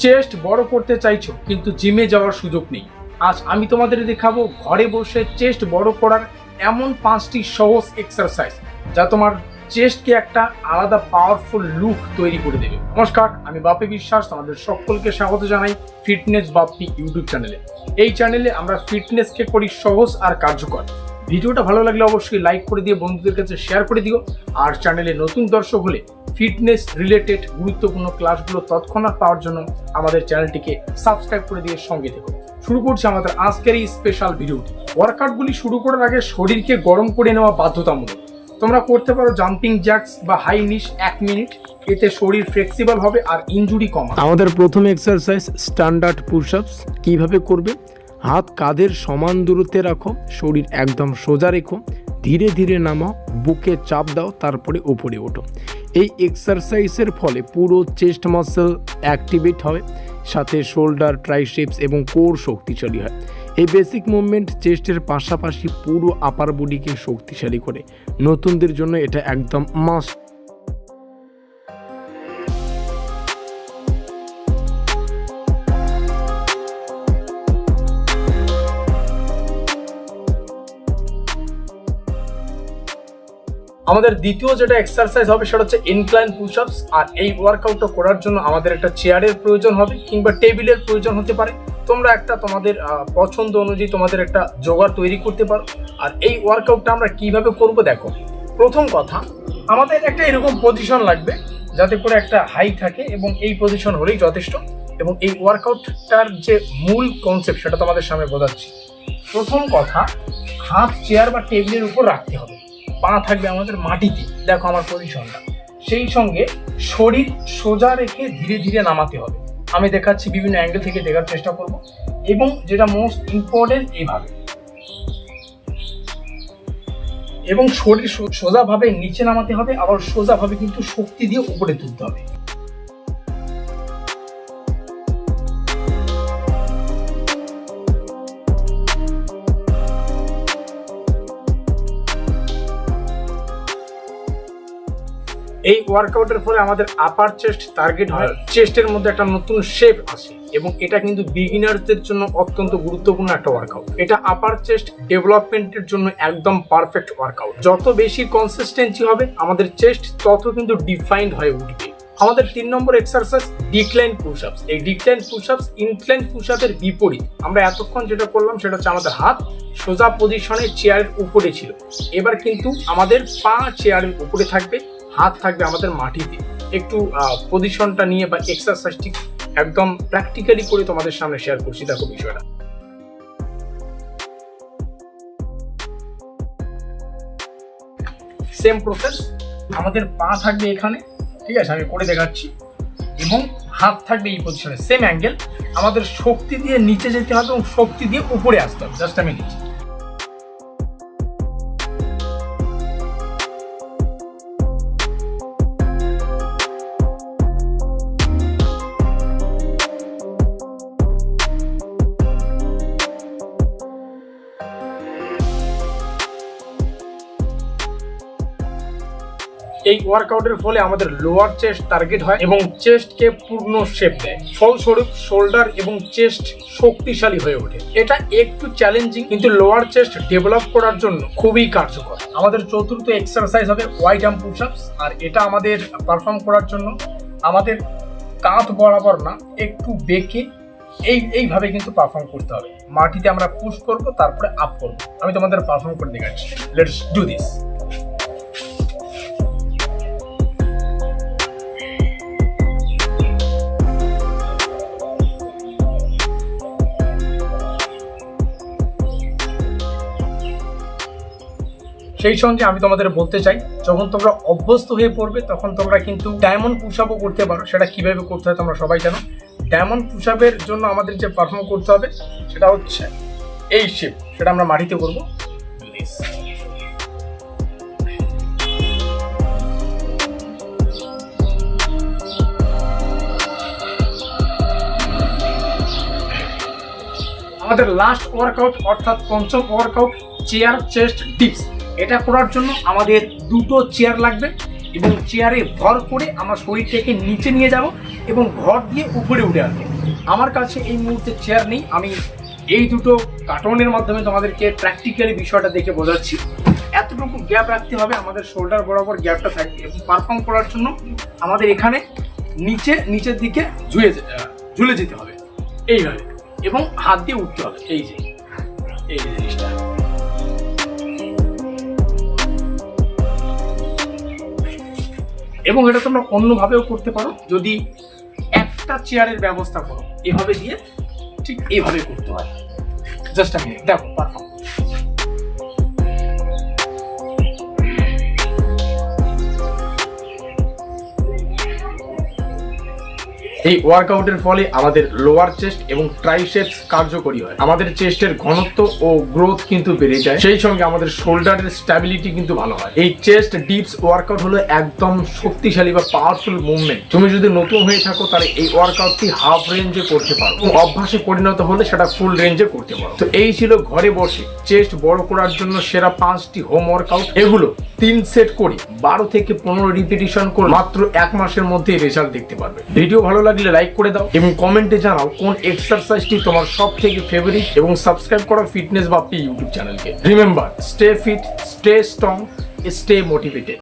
Chest বড় করতে চাইছো কিন্তু জিমে যাওয়ার সুযোগ নেই, আজ আমি তোমাদের দেখাবো ঘরে বসে চেস্ট বড় করার এমন 5টি সহজ এক্সারসাইজ যা তোমার চেস্টকে একটা আলাদা পাওয়ারফুল লুক তৈরি করে দেবে। নমস্কার, আমি বাপি বিশ্বাস, তোমাদের সকলকে স্বাগত জানাই ফিটনেস বাপ্পি ইউটিউব চ্যানেলে। এই চ্যানেলে আমরা ফিটনেসকে করি সহজ আর কার্যকর। ভিডিওটা ভালো লাগলে অবশ্যই লাইক করে দিয়ে বন্ধুদের কাছে শেয়ার করে দিও। আর চ্যানেলে নতুন দর্শক হলে ফিটনেস রিলেটেড গুরুত্বপূর্ণ ক্লাসগুলো তৎক্ষণাৎ পাওয়ার জন্য আমাদের চ্যানেলটিকে সাবস্ক্রাইব করে দিয়ে সঙ্গে থেকো। শুরু করছি আমাদের আজকের এই স্পেশাল ভিডিওটি। ওয়ার্কআউটগুলি শুরু করার আগে শরীরকে গরম করে নেওয়া বাধ্যতামূলক। তোমরা করতে পারো জাম্পিং জ্যাক্স বা হাই নিশ 1 মিনিট, এতে শরীর ফ্লেক্সিবল হবে আর ইনজুরি কম। আমাদের প্রথম এক্সারসাইজ স্ট্যান্ডার্ড পুশ-আপস। কিভাবে করবে? হাত কাঁধের সমান দূরত্বে রাখো, শরীর একদম সোজা রেখো, ধীরে ধীরে নামাও, বুকে চাপ দাও, তারপরে উপরে ওঠো। এই এক্সারসাইজের ফলে পুরো চেস্ট মাসল অ্যাক্টিভেট হয়, সাথে শোল্ডার, ট্রাইসেপস এবং কোর শক্তিশালী হয়। এই বেসিক মুভমেন্ট চেস্টের পাশাপাশি পুরো আপার বডিকে শক্তিশালী করে। নতুনদের জন্য এটা একদম মাস্ট। আমাদের দ্বিতীয় যেটা এক্সারসাইজ হবে সেটা হচ্ছে ইনক্লাইন পুশ-আপস। আর এই ওয়ার্কআউটটা করার জন্য আমাদের একটা চেয়ারের প্রয়োজন হবে কিংবা টেবিলের প্রয়োজন হতে পারে। তোমরা একটা তোমাদের পছন্দ অনুযায়ী তোমাদের একটা জোগাড় তৈরি করতে পারো। আর এই ওয়ার্কআউটটা আমরা কিভাবে করব দেখো। প্রথম কথা, আমাদের একটা এরকম পজিশন লাগবে যাতে করে একটা হাই থাকে এবং এই পজিশন হলেই যথেষ্ট। এবং এই ওয়ার্কআউটটার যে মূল কনসেপ্ট সেটা তোমাদের সামনে বোঝাচ্ছি। প্রথম কথা, হাত চেয়ার বা টেবিলের উপর রাখতে হবে, পা থাকবে আমাদের মাটিতে। দেখো আমার পজিশনটা। সেই সঙ্গে শরীর সোজা রেখে ধীরে ধীরে নামাতে হবে। আমি দেখাচ্ছি, বিভিন্ন অ্যাঙ্গেল থেকে দেখার চেষ্টা করব। এবং যেটা মোস্ট ইম্পর্টেন্ট, এইভাবে এবং শরীর সোজাভাবে নিচে নামাতে হবে, আবার সোজাভাবে কিন্তু শক্তি দিয়ে উপরে তুলতে হবে। এই ওয়ার্কআউটের ফলে আমাদের আপার চেস্ট টার্গেট হয়, চেস্টের মধ্যে একটা নতুন শেপ আসে এবং এটা কিন্তু বিগিনারদের জন্য অত্যন্ত গুরুত্বপূর্ণ একটা ওয়ার্কআউট। এটা আপার চেস্ট ডেভেলপমেন্টের জন্য একদম পারফেক্ট ওয়ার্কআউট। যত বেশি কনসিস্টেন্সি হবে আমাদের চেস্ট তত কিন্তু ডিফাইন্ড হয়ে উঠবে। আমাদের 3 নম্বর এক্সারসাইজ ডিক্লাইন পুশ-আপস। এই ডিক্লাইন পুশ-আপস ইনক্লাইন পুশ-আপের বিপরীত। আমরা এতক্ষণ যেটা করলাম সেটা হচ্ছে আমাদের হাত সোজা পজিশনে চেয়ারের উপরে ছিল, এবার কিন্তু আমাদের পা চেয়ারের উপরে থাকবে, হাত থাকবে আমাদের মাটিতে। একটু পজিশনটা নিয়ে বা এক্সারসাইজটি একদম প্র্যাকটিক্যালি করে তোমাদের সামনে শেয়ার করছি। দেখো বিষয়টা সেম প্রসেস। আমাদের পা থাকবে এখানে, ঠিক আছে, আমি করে দেখাচ্ছি, এবং হাত থাকবে এই পজিশনে, সেম অ্যাঙ্গেল। আমাদের শক্তি দিয়ে নিচে যেতে হবে এবং শক্তি দিয়ে উপরে আসতে হবে। জাস্ট আমি নিচে। এই ওয়ার্কআউটের ফলে আমাদের লোয়ার চেস্ট টার্গেট হয় এবং চেস্টকে পূর্ণ শেপ দেয়। ফলস্বরূপ শোল্ডার এবং চেস্ট শক্তিশালী হয়ে ওঠে। এটা একটু চ্যালেঞ্জিং, কিন্তু লোয়ার চেস্ট ডেভেলপ করার জন্য খুবই কার্যকর। আমাদের চতুর্থ এক্সারসাইজ হবে ওয়াইড আর্ম পুশ-আপস। আর এটা আমাদের পারফর্ম করার জন্য আমাদের কাঁধ বরাবর না, একটু বেঁকে এইভাবে কিন্তু পারফর্ম করতে হবে। মাটিতে আমরা পুশ করব, তারপরে আপ করব। আমি তোমাদের পারফর্ম করে দেখাচ্ছি। Let's do this. সেই সঙ্গে আমি তোমাদের বলতে চাই, যখন তোমরা অভ্যস্ত হয়ে পড়বে তখন তোমরা কিন্তু ডায়মন্ড পুশ-আপও করতে পারো। সেটা কিভাবে করতে হয় তোমরা সবাই জানো। ডায়মন্ড পুশ-আপের জন্য আমাদের যে পারফর্ম করতে হবে সেটা হচ্ছে এই শেপ, সেটা আমরা মাটিতে করব। আমাদের লাস্ট ওয়ার্কআউট অর্থাৎ পঞ্চম ওয়ার্কআউট, চেয়ার চেস্ট ডিপস। এটা করার জন্য আমাদের 2টো চেয়ার লাগবে এবং চেয়ারে ভর করে আমরা শরীরটাকে নিচে নিয়ে যাব এবং ভর দিয়ে উপরে উঠে আসবে। আমার কাছে এই মুহূর্তে চেয়ার নেই, আমি এই দুটো কার্টনের মাধ্যমে তোমাদেরকে প্র্যাকটিক্যালি বিষয়টা দেখে বোঝাচ্ছি। এতটুকু গ্যাপ রাখতে হবে, আমাদের শোল্ডার বরাবর গ্যাপটা থাকবে এবং পারফর্ম করার জন্য আমাদের এখানে নিচের দিকে ঝুলে যেতে হবে এইভাবে, এবং হাত দিয়ে উঠতে হবে। এই যে জিনিসটা এবং এটা তোমরা অন্যভাবেও করতে পারো। যদি একটা চেয়ারের ব্যবস্থা করো এভাবে দিয়ে, ঠিক এইভাবে করতে হয়। জাস্ট আমি দেখো পারফর্ম। এই ওয়ার্কআউটের ফলে আমাদের লোয়ার চেস্ট এবং ট্রাইসেপস কার্যকরী হয়, আমাদের চেস্টের ঘনত্ব ও গ্রোথ কিন্তু বেড়ে যায়, সেই সঙ্গে আমাদের শোল্ডারের স্ট্যাবিলিটি কিন্তু ভালো হয়। এই চেস্ট ডিপস ওয়ার্কআউট হলো একদম শক্তিশালী বা পাওয়ারফুল মুভমেন্ট। তুমি যদি নতুন হয়ে থাকো তাহলে এই ওয়ার্কআউটটি হাফ রেঞ্জে করতে পারো, অভ্যাসে পরিণত হলে সেটা ফুল রেঞ্জে করতে পারো। তো এই ছিল ঘরে বসে চেস্ট বড় করার জন্য সেরা 5টি হোম ওয়ার্কআউট। এগুলো 3 সেট করে 12 থেকে 15 রিপিটিশন করে মাত্র 1 মাসের মধ্যে রেজাল্ট দেখতে পারবে। ভিডিও ভালো লাগলে লাইক করে দাও এবং কমেন্টে জানাও কোন এক্সারসাইজটি তোমার সব থেকে ফেভারিট, এবং সাবস্ক্রাইব করো ফিটনেস বাপ্পি ইউটিউব চ্যানেলকে। Remember, stay fit, stay strong, stay motivated.